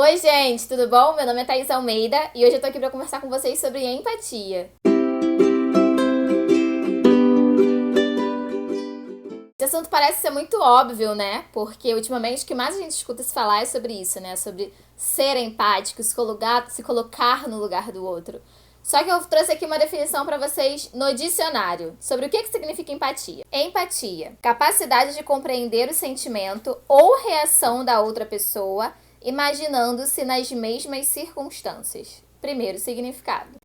Oi, gente, tudo bom? Meu nome é Thaís Almeida e hoje eu tô aqui pra conversar com vocês sobre empatia. Esse assunto parece ser muito óbvio, né? Porque ultimamente o que mais a gente escuta se falar é sobre isso, né? Sobre ser empático, se colocar no lugar do outro. Só que eu trouxe aqui uma definição pra vocês no dicionário sobre o que significa empatia. Empatia: capacidade de compreender o sentimento ou reação da outra pessoa, imaginando-se nas mesmas circunstâncias. Primeiro significado.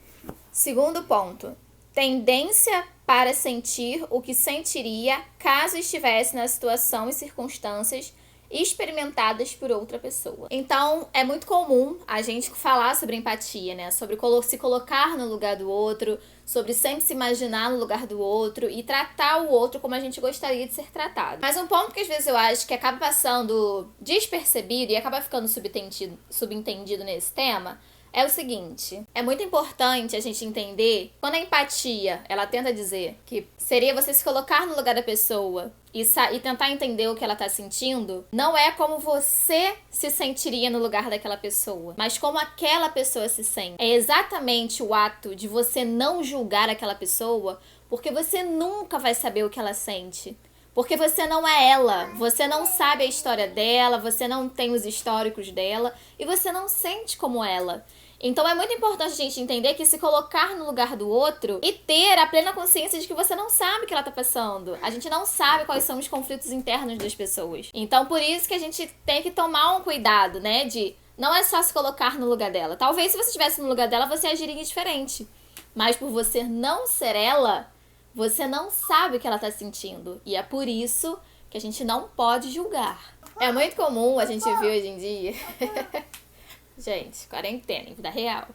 Segundo ponto: tendência para sentir o que sentiria caso estivesse na situação e circunstâncias experimentadas por outra pessoa. Então, é muito comum a gente falar sobre empatia, né? Sobre se colocar no lugar do outro, sobre sempre se imaginar no lugar do outro e tratar o outro como a gente gostaria de ser tratado. Mas um ponto que às vezes eu acho que acaba passando despercebido e acaba ficando subentendido nesse tema é o seguinte: é muito importante a gente entender quando a empatia, ela tenta dizer que seria você se colocar no lugar da pessoa e tentar entender o que ela tá sentindo, não é como você se sentiria no lugar daquela pessoa, mas como aquela pessoa se sente. É exatamente o ato de você não julgar aquela pessoa, porque você nunca vai saber o que ela sente. Porque você não é ela, você não sabe a história dela, você não tem os históricos dela e você não sente como ela. Então é muito importante a gente entender que se colocar no lugar do outro e ter a plena consciência de que você não sabe o que ela tá passando. A gente não sabe quais são os conflitos internos das pessoas. Então por isso que a gente tem que tomar um cuidado, né? Não é só se colocar no lugar dela. Talvez se você estivesse no lugar dela, você agiria diferente. Mas por você não ser ela, você não sabe o que ela tá sentindo. E é por isso que a gente não pode julgar. É muito comum a gente ver hoje em dia... Gente, quarentena, em vida real.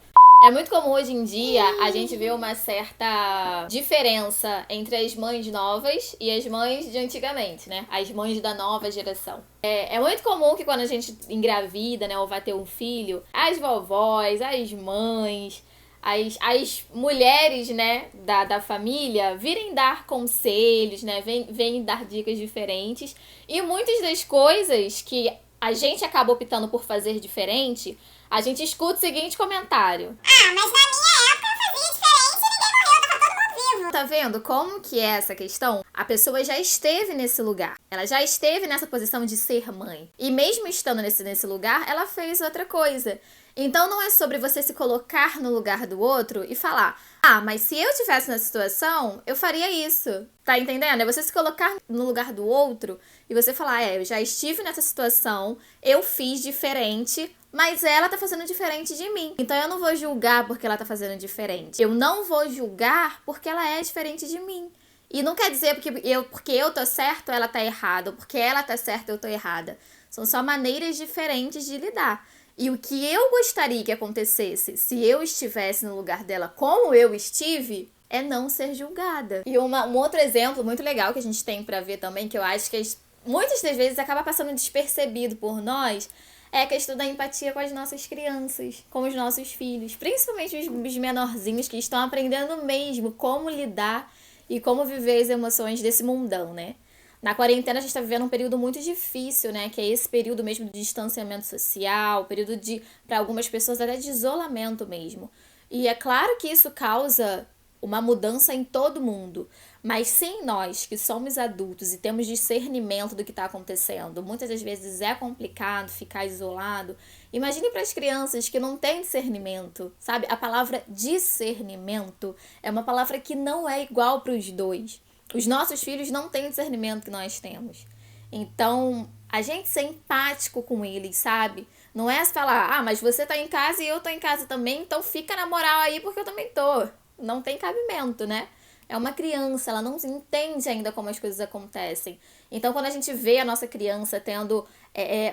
É muito comum hoje em dia a gente ver uma certa diferença entre as mães novas e as mães de antigamente, né? As mães da nova geração. É muito comum que quando a gente engravida, né, ou vai ter um filho, as vovós, as mães, as mulheres, né, da família virem dar conselhos, né? Vêm dar dicas diferentes. E muitas das coisas que a gente acaba optando por fazer diferente, a gente escuta o seguinte comentário: ah, mas na minha época eu fazia diferente e ninguém morreu, tava todo mundo vivo. Tá vendo como que é essa questão? A pessoa já esteve nesse lugar. Ela já esteve nessa posição de ser mãe. E mesmo estando nesse lugar, ela fez outra coisa. Então não é sobre você se colocar no lugar do outro e falar: ah, mas se eu estivesse nessa situação, eu faria isso. Tá entendendo? É você se colocar no lugar do outro e você falar: eu já estive nessa situação, eu fiz diferente, mas ela tá fazendo diferente de mim. Então eu não vou julgar porque ela tá fazendo diferente. Eu não vou julgar porque ela é diferente de mim. E não quer dizer porque eu tô certo, ela tá errada, ou porque ela tá certa, eu tô errada. São só maneiras diferentes de lidar. E o que eu gostaria que acontecesse se eu estivesse no lugar dela como eu estive, é não ser julgada. E um outro exemplo muito legal que a gente tem pra ver também, que eu acho que muitas das vezes acaba passando despercebido por nós, é a questão da empatia com as nossas crianças, com os nossos filhos. Principalmente os menorzinhos que estão aprendendo mesmo como lidar e como viver as emoções desse mundão, né? Na quarentena a gente está vivendo um período muito difícil, né? Que é esse período mesmo de distanciamento social, período para algumas pessoas, até de isolamento mesmo. E é claro que isso causa uma mudança em todo mundo. Mas sem nós, que somos adultos e temos discernimento do que está acontecendo, muitas das vezes é complicado ficar isolado. Imagine para as crianças que não têm discernimento, sabe? A palavra discernimento é uma palavra que não é igual para os dois. Os nossos filhos não têm o discernimento que nós temos. Então, a gente ser empático com eles, sabe? Não é falar: ah, mas você tá em casa e eu tô em casa também, então fica na moral aí porque eu também tô. Não tem cabimento, né? É uma criança, ela não entende ainda como as coisas acontecem. Então, quando a gente vê a nossa criança tendo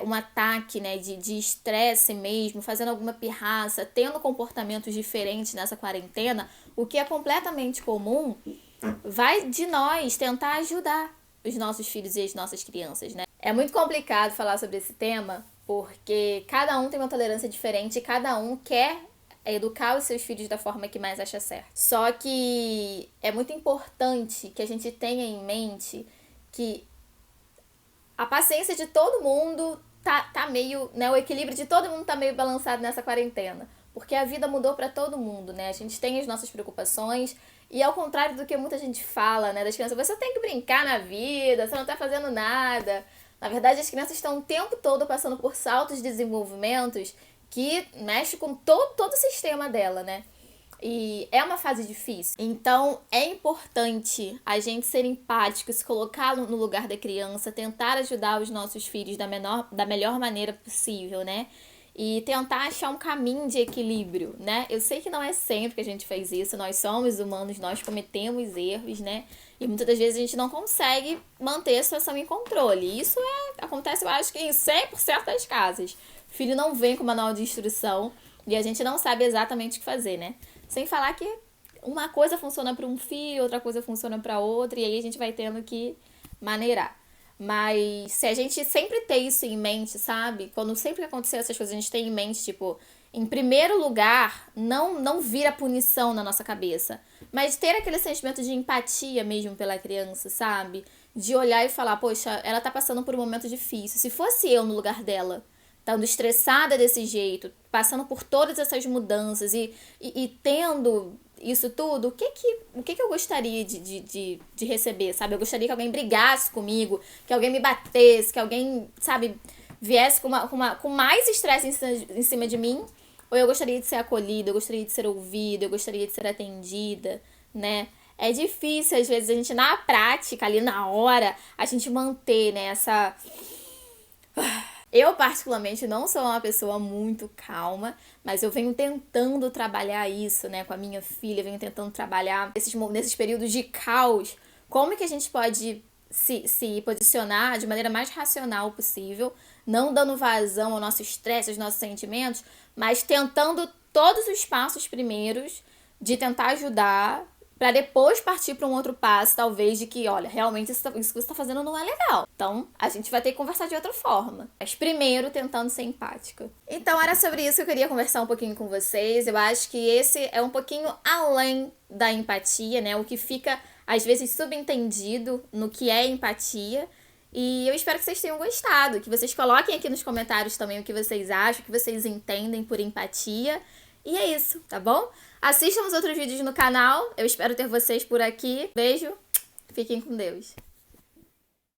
um ataque, né, de estresse mesmo, fazendo alguma pirraça, tendo comportamentos diferentes nessa quarentena, o que é completamente comum, vai de nós tentar ajudar os nossos filhos e as nossas crianças, né? É muito complicado falar sobre esse tema, porque cada um tem uma tolerância diferente e cada um quer educar os seus filhos da forma que mais acha certo. Só que é muito importante que a gente tenha em mente que a paciência de todo mundo tá meio, né, o equilíbrio de todo mundo tá meio balançado nessa quarentena. Porque a vida mudou pra todo mundo, né? A gente tem as nossas preocupações e ao contrário do que muita gente fala, né, das crianças, você tem que brincar na vida, você não tá fazendo nada. Na verdade, as crianças estão o tempo todo passando por saltos de desenvolvimentos que mexe com todo o sistema dela, né? E é uma fase difícil. Então, é importante a gente ser empático, se colocar no lugar da criança, tentar ajudar os nossos filhos da melhor maneira possível, né? E tentar achar um caminho de equilíbrio, né? Eu sei que não é sempre que a gente faz isso, nós somos humanos, nós cometemos erros, né? E muitas das vezes a gente não consegue manter a situação em controle. Isso acontece, eu acho que em 100% das casas. O filho não vem com manual de instrução e a gente não sabe exatamente o que fazer, né? Sem falar que uma coisa funciona para um filho, outra coisa funciona para outra, e aí a gente vai tendo que maneirar. Mas se a gente sempre ter isso em mente, sabe? Quando sempre acontecer essas coisas, a gente tem em mente, tipo, em primeiro lugar, não vira punição na nossa cabeça, mas ter aquele sentimento de empatia mesmo pela criança, sabe? De olhar e falar, poxa, ela tá passando por um momento difícil. Se fosse eu no lugar dela, estando estressada desse jeito, passando por todas essas mudanças e tendo isso tudo, o que eu gostaria de receber, sabe? Eu gostaria que alguém brigasse comigo, que alguém me batesse, que alguém, sabe, viesse com mais estresse em cima de mim, ou eu gostaria de ser acolhida, eu gostaria de ser ouvida, eu gostaria de ser atendida, né? É difícil, às vezes, a gente, na prática, ali na hora, a gente manter, né, essa... Eu, particularmente, não sou uma pessoa muito calma, mas eu venho tentando trabalhar isso, né, com a minha filha, venho tentando trabalhar nesses períodos de caos, como é que a gente pode se posicionar de maneira mais racional possível, não dando vazão ao nosso estresse, aos nossos sentimentos, mas tentando todos os passos primeiros de tentar ajudar, para depois partir para um outro passo, talvez, de que, olha, realmente isso que você está fazendo não é legal. Então, a gente vai ter que conversar de outra forma. Mas primeiro, tentando ser empática. Então, era sobre isso que eu queria conversar um pouquinho com vocês. Eu acho que esse é um pouquinho além da empatia, né? O que fica, às vezes, subentendido no que é empatia. E eu espero que vocês tenham gostado. Que vocês coloquem aqui nos comentários também o que vocês acham, o que vocês entendem por empatia. E é isso, tá bom? Assistam os outros vídeos no canal. Eu espero ter vocês por aqui. Beijo. Fiquem com Deus.